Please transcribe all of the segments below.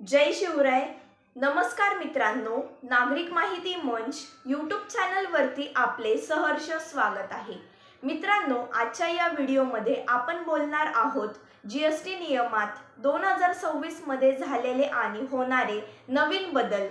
जय शिवराय. नमस्कार मित्रांनो, नागरिक माहिती मंच यूट्यूब चॅनलवरती आपले सहर्ष स्वागत आहे. मित्रांनो, आजच्या या व्हिडिओमध्ये आपण बोलणार आहोत जीएसटी नियमात 2026 मध्ये झालेले आणि होणारे नवीन बदल.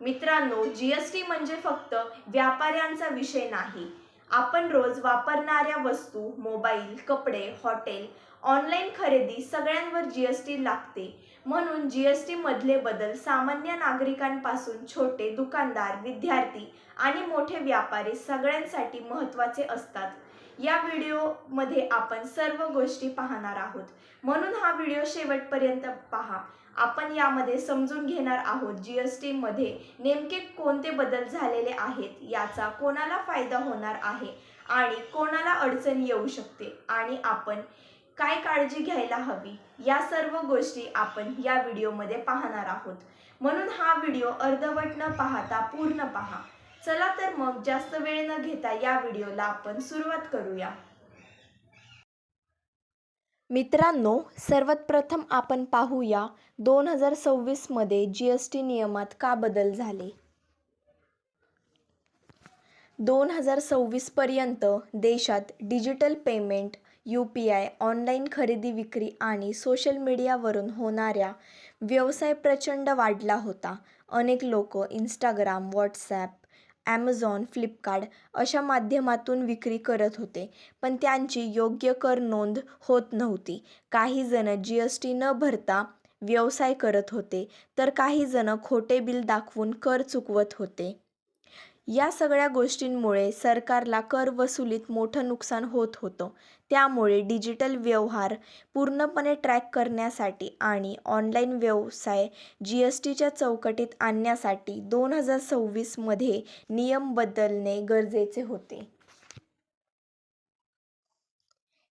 मित्रांनो, जीएसटी म्हणजे फक्त व्यापाऱ्यांचा विषय नाही. आपण रोज वापरणाऱ्या वस्तू, मोबाईल, कपडे, हॉटेल, ऑनलाईन खरेदी सगळ्यांवर जीएसटी लागते. म्हणून जीएसटी मधले बदल सामान्य नागरिकांपासून छोटे दुकानदार, विद्यार्थी आणि मोठे व्यापारी सगळ्यांसाठी महत्त्वाचे असतात. या व्हिडिओमध्ये आपण सर्व गोष्टी पाहणार आहोत, म्हणून हा व्हिडिओ शेवटपर्यंत पहा. आपण यामध्ये समजून घेणार आहोत जीएसटी मध्ये नेमके कोणते बदल झालेले आहेत, याचा कोणाला फायदा होणार आहे आणि कोणाला अडचण येऊ शकते आणि आपण काय काळजी घ्यायला हवी, या सर्व गोष्टी आपण या व्हिडिओमध्ये पाहणार आहोत. म्हणून हा व्हिडिओ अर्धवट न पाहता पूर्ण पहा. चला तर मग जास्त वेळ न घेता या व्हिडिओला आपण सुरुवात करूया. मित्रांनो, सर्वात प्रथम आपण पाहूया 2026 मध्ये जीएसटी नियमात का बदल झाले. 2026 पर्यंत देशात डिजिटल पेमेंट, UPI, ऑनलाईन खरेदी विक्री आणि सोशल मीडियावरून होणाऱ्या व्यवसाय प्रचंड वाढला होता. अनेक लोक इंस्टाग्राम, व्हॉट्सॲप, ॲमेझॉन, फ्लिपकार्ट अशा माध्यमातून विक्री करत होते, पण त्यांची योग्य कर नोंद होत नव्हती. काही जण जीएसटी न भरता व्यवसाय करत होते, तर काही जण खोटे बिल दाखवून कर चुकवत होते. या सगळ्या गोष्टींमुळे सरकारला कर वसुलीत मोठं नुकसान होत होतं. त्यामुळे डिजिटल व्यवहार पूर्णपणे ट्रॅक करण्यासाठी आणि ऑनलाईन व्यवसाय जीएसटीच्या चौकटीत आणण्यासाठी 2026 मध्ये नियम बदलणे गरजेचे होते.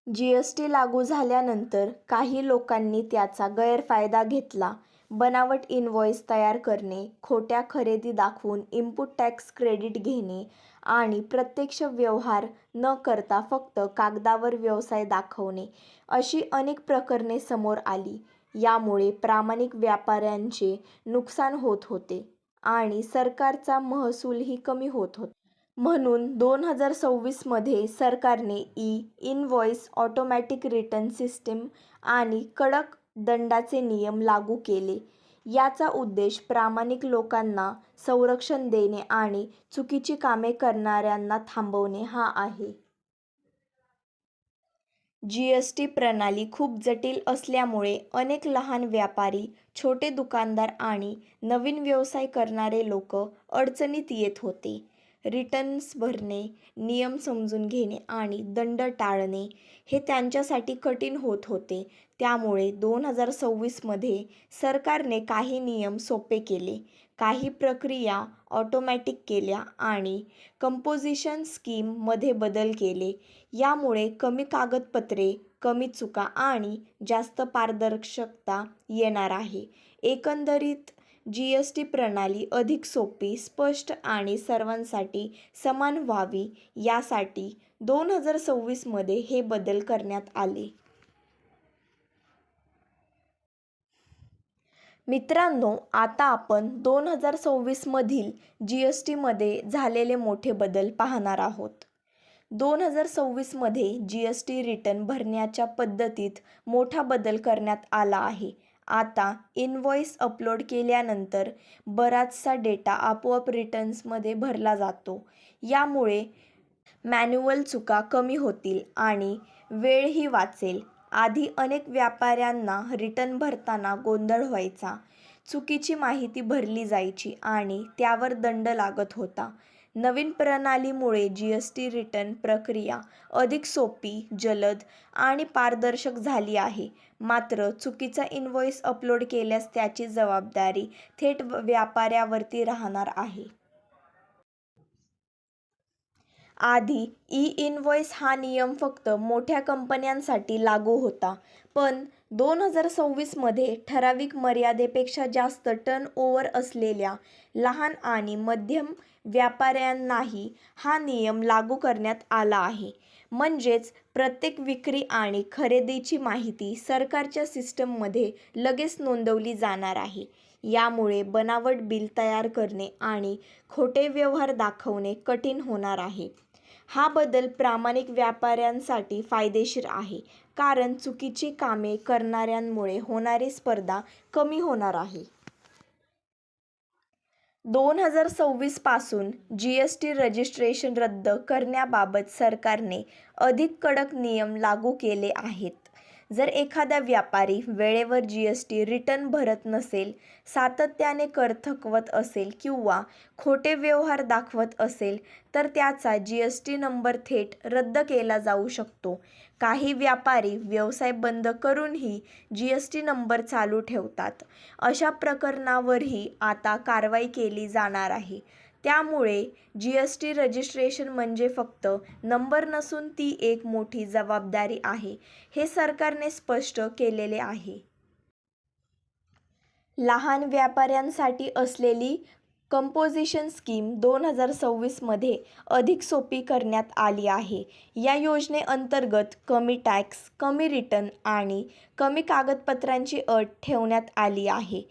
जीएसटी लागू झाल्यानंतर काही लोकांनी त्याचा गैरफायदा घेतला. बनावट इनव्हॉइस तयार करणे, खोट्या खरेदी दाखवून इनपुट टॅक्स क्रेडिट घेणे आणि प्रत्यक्ष व्यवहार न करता फक्त कागदावर व्यवसाय दाखवणे अशी अनेक प्रकरणे समोर आली. यामुळे प्रामाणिक व्यापाऱ्यांचे नुकसान होत होते आणि सरकारचा महसूलही कमी होत होता. म्हणून 2026 मध्ये सरकारने इनव्हॉइस ऑटोमॅटिक रिटर्न सिस्टीम आणि कडक दंडाचे नियम लागू केले. याचा उद्देश प्रामाणिक लोकांना संरक्षण देणे आणि चुकीची कामे करणाऱ्यांना थांबवणे हा आहे. जीएसटी प्रणाली खूप जटिल असल्यामुळे अनेक लहान व्यापारी, छोटे दुकानदार आणि नवीन व्यवसाय करणारे लोक अडचणीत येत होते. रिटर्न्स भरणे, नियम समजून घेणे आणि दंड टाळणे हे त्यांच्यासाठी कठीण होत होते. त्यामुळे 2026 मध्ये सरकारने काही नियम सोपे केले, काही प्रक्रिया ऑटोमॅटिक केल्या आणि कंपोजिशन स्कीम मध्ये बदल केले. यामुळे कमी कागदपत्रे, कमी चुका आणि जास्त पारदर्शकता येणार आहे. एकंदरीत जीएसटी प्रणाली अधिक सोपी, स्पष्ट आणि सर्वांसाठी समान व्हावी, यासाठी 2026 मध्ये हे बदल करण्यात आले. मित्रांनो, आता आपण 2026 मधील जीएसटी मध्ये झालेले मोठे बदल पाहणार आहोत. 2026 मध्ये जीएसटी रिटर्न भरण्याच्या पद्धतीत मोठा बदल करण्यात आला आहे. आता इनव्हॉइस अपलोड केल्यानंतर बराचसा डेटा आपोआप रिटर्न्समध्ये भरला जातो. यामुळे मॅन्युअल चुका कमी होतील आणि वेळही वाचेल. आधी अनेक व्यापाऱ्यांना रिटर्न भरताना गोंधळ व्हायचा, चुकीची माहिती भरली जायची आणि त्यावर दंड लागत होता. नवीन प्रणालीमुळे जीएसटी रिटर्न प्रक्रिया अधिक सोपी, जलद आणि पारदर्शक झाली आहे. मात्र चुकीचा इनव्हॉइस अपलोड केल्यास त्याची जबाबदारी थेट व्यापाऱ्यावरती राहणार आहे. आधी इनव्हॉइस हा नियम फक्त मोठ्या कंपन्यांसाठी लागू होता, पण 2026 मध्ये ठराविक मर्यादेपेक्षा जास्त टर्नओव्हर असलेल्या लहान आणि मध्यम व्यापाऱ्यांनाही हा नियम लागू करण्यात आला आहे. म्हणजेच प्रत्येक विक्री आणि खरेदीची माहिती सरकारच्या सिस्टममध्ये लगेच नोंदवली जाणार आहे. यामुळे बनावट बिल तयार करणे आणि खोटे व्यवहार दाखवणे कठीण होणार आहे. हा बदल प्रामाणिक व्यापाऱ्यांसाठी फायदेशीर आहे, कारण चुकीची कामे करणाऱ्यांमुळे होणारी स्पर्धा कमी होणार आहे. 2026 पासून जीएसटी रजिस्ट्रेशन रद्द करण्याबाबत सरकारने अधिक कडक नियम लागू केले आहेत. जर एखादा व्यापारी वेळेवर जीएसटी रिटर्न भरत नसेल, सातत्याने कर थकवत असेल किंवा खोटे व्यवहार दाखवत असेल, तर त्याचा जीएसटी नंबर थेट रद्द केला जाऊ शकतो. काही व्यापारी व्यवसाय बंद करूनही जीएसटी नंबर चालू ठेवतात. अशा प्रकरणावरही आता कारवाई केली जाणार आहे. त्यामुळे जीएसटी रजिस्ट्रेशन म्हणजे फक्त नंबर नसून ती एक मोठी जबाबदारी आहे, हे सरकारने स्पष्ट केलेले आहे. लहान व्यापाऱ्यांसाठी असलेली कंपोजिशन स्कीम 2026 मध्ये अधिक सोपी करण्यात आली आहे. या योजनेअंतर्गत कमी टॅक्स, कमी रिटर्न आणि कमी कागदपत्रांची अट ठेवण्यात आली आहे,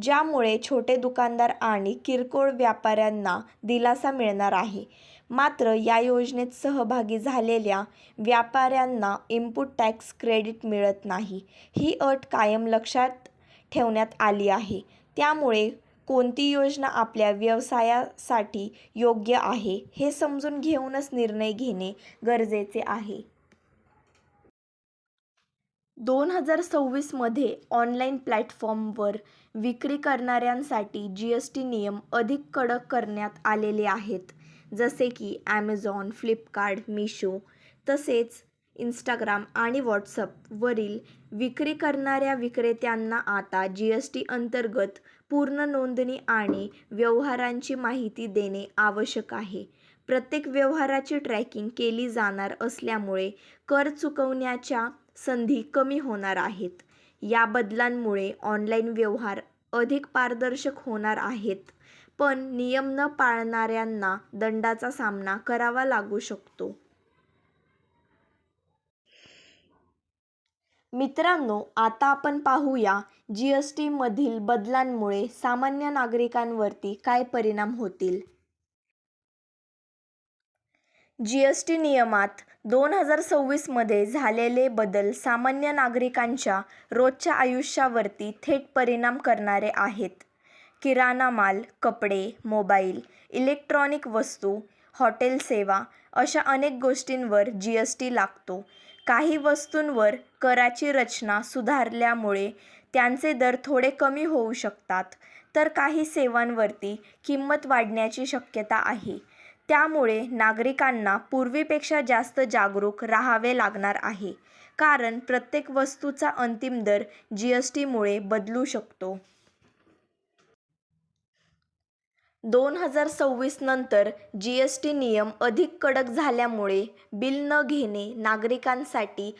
ज्यामुळे छोटे दुकानदार आणि किरकोळ व्यापाऱ्यांना दिलासा मिळणार आहे. मात्र या योजनेत सहभागी झालेल्या व्यापाऱ्यांना इनपुट टॅक्स क्रेडिट मिळत नाही. ही अट कायम लक्षात ठेवण्यात आली आहे. त्यामुळे कोणती योजना आपल्या व्यवसायासाठी योग्य आहे हे समजून घेऊनच निर्णय घेणे गरजेचे आहे. 2026 मध्ये ऑनलाईन प्लॅटफॉर्मवर विक्री करणाऱ्यांसाठी जीएसटी नियम अधिक कडक करण्यात आलेले आहेत. जसे की ॲमेझॉन, फ्लिपकार्ट, मिशो तसेच इंस्टाग्राम आणि व्हॉट्सअपवरील विक्री करणाऱ्या विक्रेत्यांना आता जीएसटी अंतर्गत पूर्ण नोंदणी आणि व्यवहारांची माहिती देणे आवश्यक आहे. प्रत्येक व्यवहाराची ट्रॅकिंग केली जाणार असल्यामुळे कर चुकवण्याच्या संधी कमी होणार आहेत. या बदलांमुळे ऑनलाईन व्यवहार अधिक पारदर्शक होणार आहेत, पण नियम न पाळणाऱ्यांना दंडाचा सामना करावा लागू शकतो. मित्रांनो, आता आपण पाहूया जीएसटी मधील बदलांमुळे सामान्य नागरिकांवरती काय परिणाम होतील. जीएसटी नियमात 2026 मध्ये झालेले बदल सामान्य नागरिकांच्या रोजच्या आयुष्यावरती थेट परिणाम करणारे आहेत. किराणा माल, कपडे, मोबाईल, इलेक्ट्रॉनिक वस्तू, हॉटेल सेवा अशा अनेक गोष्टींवर जीएसटी लागतो. काही वस्तूंवर कराची रचना सुधारल्यामुळे त्यांचे दर थोडे कमी होऊ शकतात, तर काही सेवांवरती किंमत वाढण्याची शक्यता आहे. त्यामुळे नागरिकांना पूर्वीपेक्षा जास्त जागरूक राहावे लागणार आहे, कारण प्रत्येक वस्तूचा अंतिम दर जीएसटीमुळे बदलू शकतो. 2026 नंतर जीएसटी नियम अधिक कडक झाल्यामुळे बिल न घेणे नागरिकांसाठी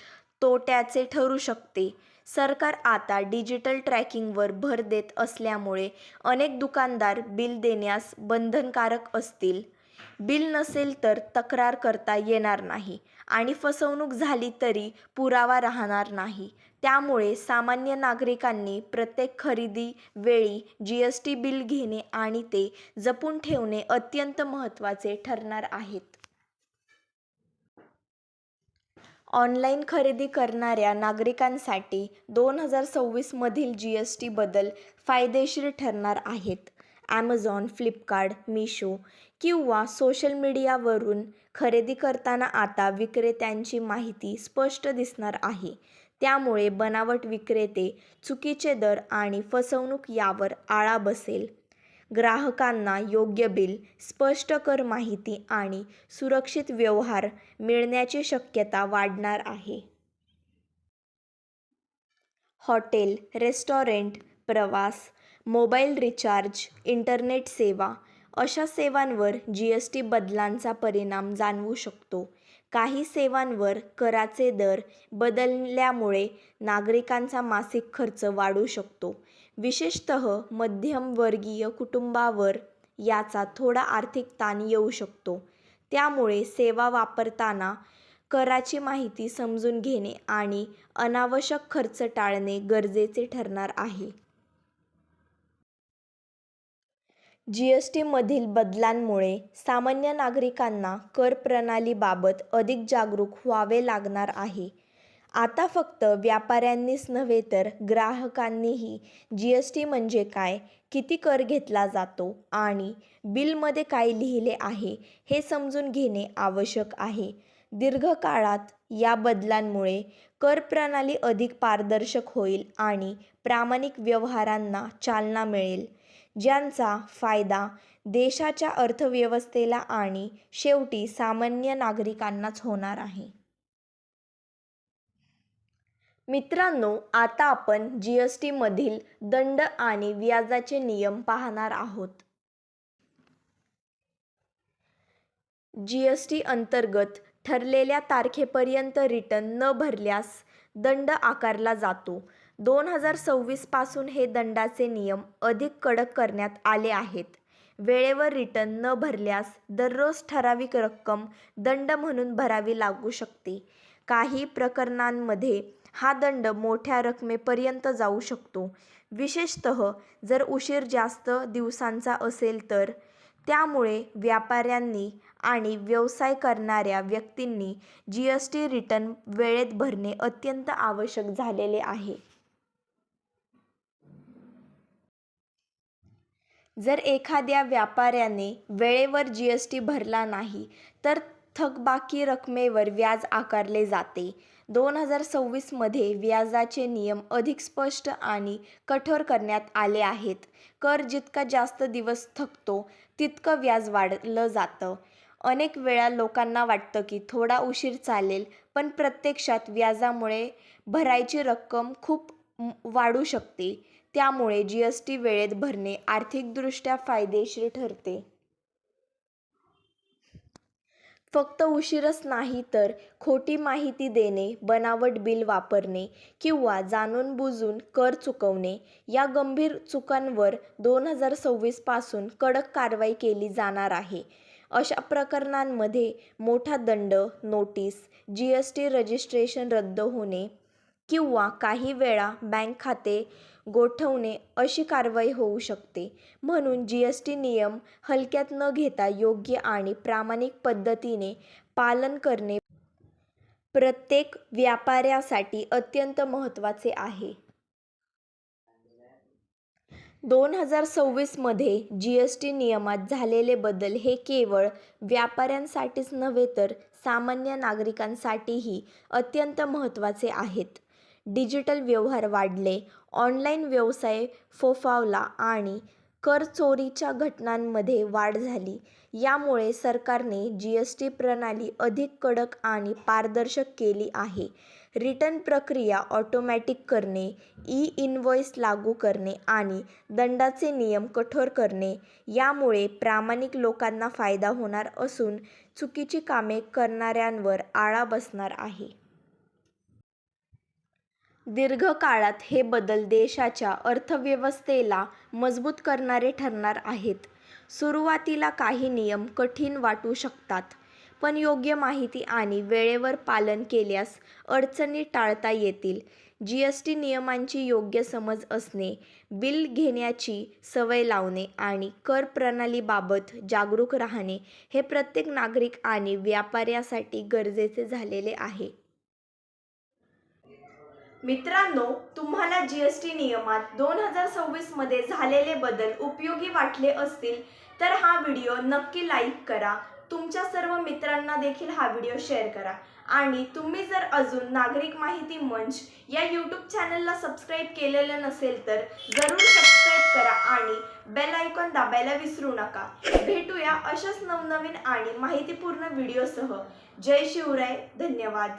तोट्याचे ठरू शकते. सरकार आता डिजिटल ट्रॅकिंगवर भर देत असल्यामुळे अनेक दुकानदार बिल देण्यास बंधनकारक असतील. बिल नसेल तर तक्रार करता येणार नाही आणि फसवणूक झाली तरी पुरावा राहणार नाही. त्यामुळे सामान्य नागरिकांनी प्रत्येक खरेदी वेळी जीएसटी बिल घेणे आणि ते जपून ठेवणे अत्यंत महत्त्वाचे ठरणार आहेत. ऑनलाईन खरेदी करणाऱ्या नागरिकांसाठी 2026 मधील जीएसटी बदल फायदेशीर ठरणार आहेत. ॲमेझॉन, फ्लिपकार्ट, मिशो किंवा सोशल मीडियावरून खरेदी करताना आता विक्रेत्यांची माहिती स्पष्ट दिसणार आहे. त्यामुळे बनावट विक्रेते, चुकीचे दर आणि फसवणूक यावर आळा बसेल. ग्राहकांना योग्य बिल, स्पष्ट कर माहिती आणि सुरक्षित व्यवहार मिळण्याची शक्यता वाढणार आहे. हॉटेल, रेस्टॉरंट, प्रवास, मोबाईल रिचार्ज, इंटरनेट सेवा अशा सेवांवर जीएसटी बदलांचा परिणाम जाणवू शकतो. काही सेवांवर कराचे दर बदलल्यामुळे नागरिकांचा मासिक खर्च वाढू शकतो. विशेषतः मध्यमवर्गीय कुटुंबांवर याचा थोडा आर्थिक ताण येऊ शकतो. त्यामुळे सेवा वापरताना कराची माहिती समजून घेणे आणि अनावश्यक खर्च टाळणे गरजेचे ठरणार आहे. GST मधील बदलांमुळे सामान्य नागरिकांना कर प्रणालीबाबत अधिक जागरूक व्हावे लागणार आहे. आता फक्त व्यापाऱ्यांनीच नव्हे तर ग्राहकांनीही GST म्हणजे काय, किती कर घेतला जातो आणि बिलमध्ये काय लिहिले आहे हे समजून घेणे आवश्यक आहे. दीर्घकाळात या बदलांमुळे कर प्रणाली अधिक पारदर्शक होईल आणि प्रामाणिक व्यवहारांना चालना मिळेल, ज्यांचा फायदा देशाच्या अर्थव्यवस्थेला आणि शेवटी सामान्य नागरिकांनाच होणार आहे. मित्रांनो, आता आपण GST मधील दंड आणि व्याजाचे नियम पाहणार आहोत. GST अंतर्गत ठरलेल्या तारखेपर्यंत रिटर्न न भरल्यास दंड आकारला जातो. 2026 पासून हे दंडाचे नियम अधिक कडक करण्यात आले आहेत. वेळेवर रिटर्न न भरल्यास दररोज ठराविक रक्कम दंड म्हणून भरावी लागू शकते. काही प्रकरणांमध्ये हा दंड मोठ्या रकमेपर्यंत जाऊ शकतो, विशेषतः जर उशीर जास्त दिवसांचा असेल तर. त्यामुळे व्यापाऱ्यांनी आणि व्यवसाय करणाऱ्या व्यक्तींनी GST रिटर्न वेळेत भरणे अत्यंत आवश्यक झालेले आहे. जर एखाद्या व्यापाऱ्याने वेळेवर GST भरला नाही तर थकबाकी रकमेवर व्याज आकारले जाते. 2026 मध्ये व्याजाचे नियम अधिक स्पष्ट आणि कठोर करण्यात आले आहेत. कर जितका जास्त दिवस थकतो तितकं व्याज वाढलं जातं. अनेक वेळा लोकांना वाटतं की थोडा उशीर चालेल, पण प्रत्यक्षात व्याजामुळे भरायची रक्कम खूप वाढू शकते. त्यामुळे GST वेळेत भरणे आर्थिकदृष्ट्या फायदेशीर ठरते. फक्त उशीरच नाही तर खोटी माहिती देणे, बनावट बिल वापरणे किंवा जाणून-बुजून कर चुकवणे या गंभीर चुकांवर 2026 पासून कडक कारवाई केली जाणार आहे. अशा प्रकरणांमध्ये मोठा दंड, नोटीस, GST रजिस्ट्रेशन रद्द होणे किंवा काही वेळा बँक खाते गोठवणे अशी कारवाई होऊ शकते. म्हणून GST नियम हलक्यात न घेता योग्य आणि प्रामाणिक पद्धतीने पालन करणे प्रत्येक व्यापाऱ्यासाठी अत्यंत महत्त्वाचे आहे. 2026 मध्ये GST नियमात झालेले बदल हे केवळ व्यापाऱ्यांसाठीच नव्हे तर सामान्य नागरिकांसाठीही अत्यंत महत्त्वाचे आहेत. डिजिटल व्यवहार वाढले, ऑनलाईन व्यवसाय फोफावला आणि कर चोरीच्या घटनांमध्ये वाढ झाली. यामुळे सरकारने GST प्रणाली अधिक कडक आणि पारदर्शक केली आहे. रिटर्न प्रक्रिया ऑटोमॅटिक करणे, ई-इनव्हॉइस लागू करणे आणि दंडाचे नियम कठोर करणे यामुळे प्रामाणिक लोकांना फायदा होणार असून चुकीची कामे करणाऱ्यांवर आळा बसणार आहे. दीर्घकाळात हे बदल देशाच्या अर्थव्यवस्थेला मजबूत करणारे ठरणार आहेत. सुरुवातीला काही नियम कठीण वाटू शकतात, पण योग्य माहिती आणि वेळेवर पालन केल्यास अडचणी टाळता येतील. GST नियमांची योग्य समज असणे, बिल घेण्याची सवय लावणे आणि कर प्रणालीबाबत जागरूक राहणे हे प्रत्येक नागरिक आणि व्यापाऱ्यासाठी गरजेचे झालेले आहे. मित्रांनो, तुम्हाला GST नियमात 2026 मध्ये झालेले बदल उपयोगी वाटले असतील तर हा व्हिडिओ नक्की लाईक करा. तुमच्या सर्व मित्रांना देखील हा व्हिडिओ शेअर करा आणि तुम्ही जर अजून नागरिक माहिती मंच या YouTube चॅनलला सबस्क्राईब केलेलं नसेल तर जरूर सबस्क्राईब करा आणि बेल आयकॉन दाबायला विसरू नका. भेटूया अशाच नवनवीन आणि माहितीपूर्ण व्हिडिओसह. जय शिवराय. धन्यवाद.